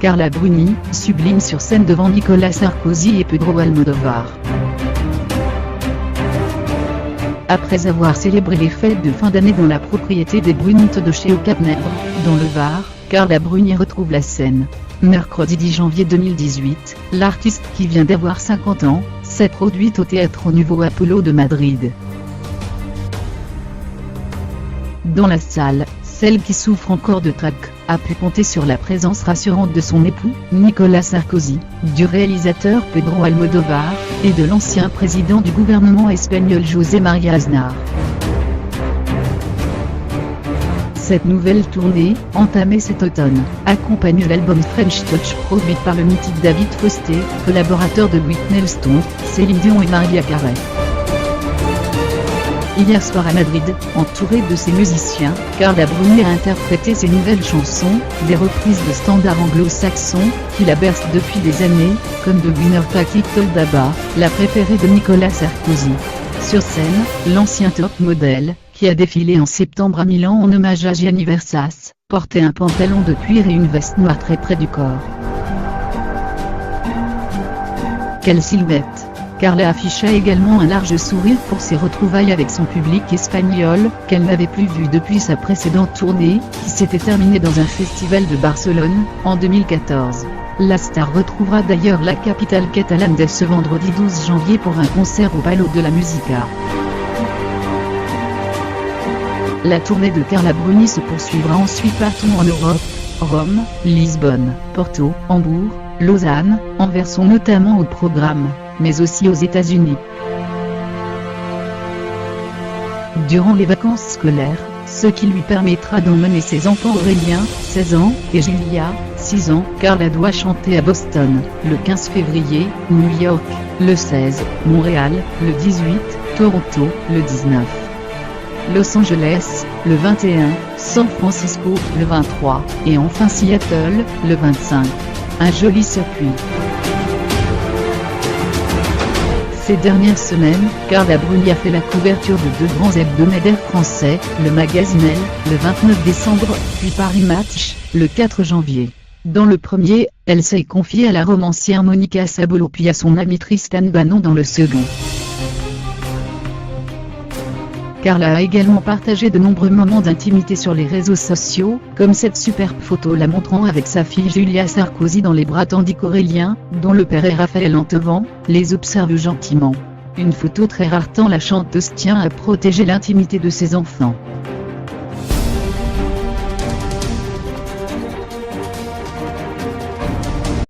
Carla Bruni, sublime sur scène devant Nicolas Sarkozy et Pedro Almodovar. Après avoir célébré les fêtes de fin d'année dans la propriété des Bruntes de chez Au Cap-Nègre, dans le Var, Carla Bruni retrouve la scène. Mercredi 10 janvier 2018, l'artiste qui vient d'avoir 50 ans, s'est produite au Théâtre Nouveau Apollo de Madrid. Dans la salle, celle qui souffre encore de trac, a pu compter sur la présence rassurante de son époux, Nicolas Sarkozy, du réalisateur Pedro Almodovar, et de l'ancien président du gouvernement espagnol José María Aznar. Cette nouvelle tournée, entamée cet automne, accompagne l'album French Touch produit par le mythique David Foster, collaborateur de Whitney Houston, Céline Dion et Mariah Carey. Hier soir à Madrid, entourée de ses musiciens, Carla Bruni a interprété ses nouvelles chansons, des reprises de standards anglo-saxons, qui la bercent depuis des années, comme The Winner Take It All d'ABBA, la préférée de Nicolas Sarkozy. Sur scène, l'ancien top modèle, qui a défilé en septembre à Milan en hommage à Gianni Versace, portait un pantalon de cuir et une veste noire très près du corps. Quelle silhouette! Carla afficha également un large sourire pour ses retrouvailles avec son public espagnol, qu'elle n'avait plus vu depuis sa précédente tournée, qui s'était terminée dans un festival de Barcelone, en 2014. La star retrouvera d'ailleurs la capitale catalane dès ce vendredi 12 janvier pour un concert au Palau de la Música. La tournée de Carla Bruni se poursuivra ensuite partout en Europe. Rome, Lisbonne, Porto, Hambourg, Lausanne, Anvers sont notamment au programme, mais aussi aux États-Unis. Durant les vacances scolaires, ce qui lui permettra d'emmener ses enfants Aurélien, 16 ans, et Julia, 6 ans. Carla doit chanter à Boston, le 15 février, New York, le 16, Montréal, le 18, Toronto, le 19. Los Angeles, le 21, San Francisco, le 23, et enfin Seattle, le 25. Un joli circuit. Ces dernières semaines, Carla Bruni a fait la couverture de deux grands hebdomadaires français, le magazine Elle, le 29 décembre, puis Paris Match, le 4 janvier. Dans le premier, elle s'est confiée à la romancière Monica Sabolo puis à son ami Tristan Bannon dans le second. Carla a également partagé de nombreux moments d'intimité sur les réseaux sociaux, comme cette superbe photo la montrant avec sa fille Julia Sarkozy dans les bras tandis qu'Aurélien, dont le père est Raphaël Antevant, les observe gentiment. Une photo très rare tant la chanteuse tient à protéger l'intimité de ses enfants.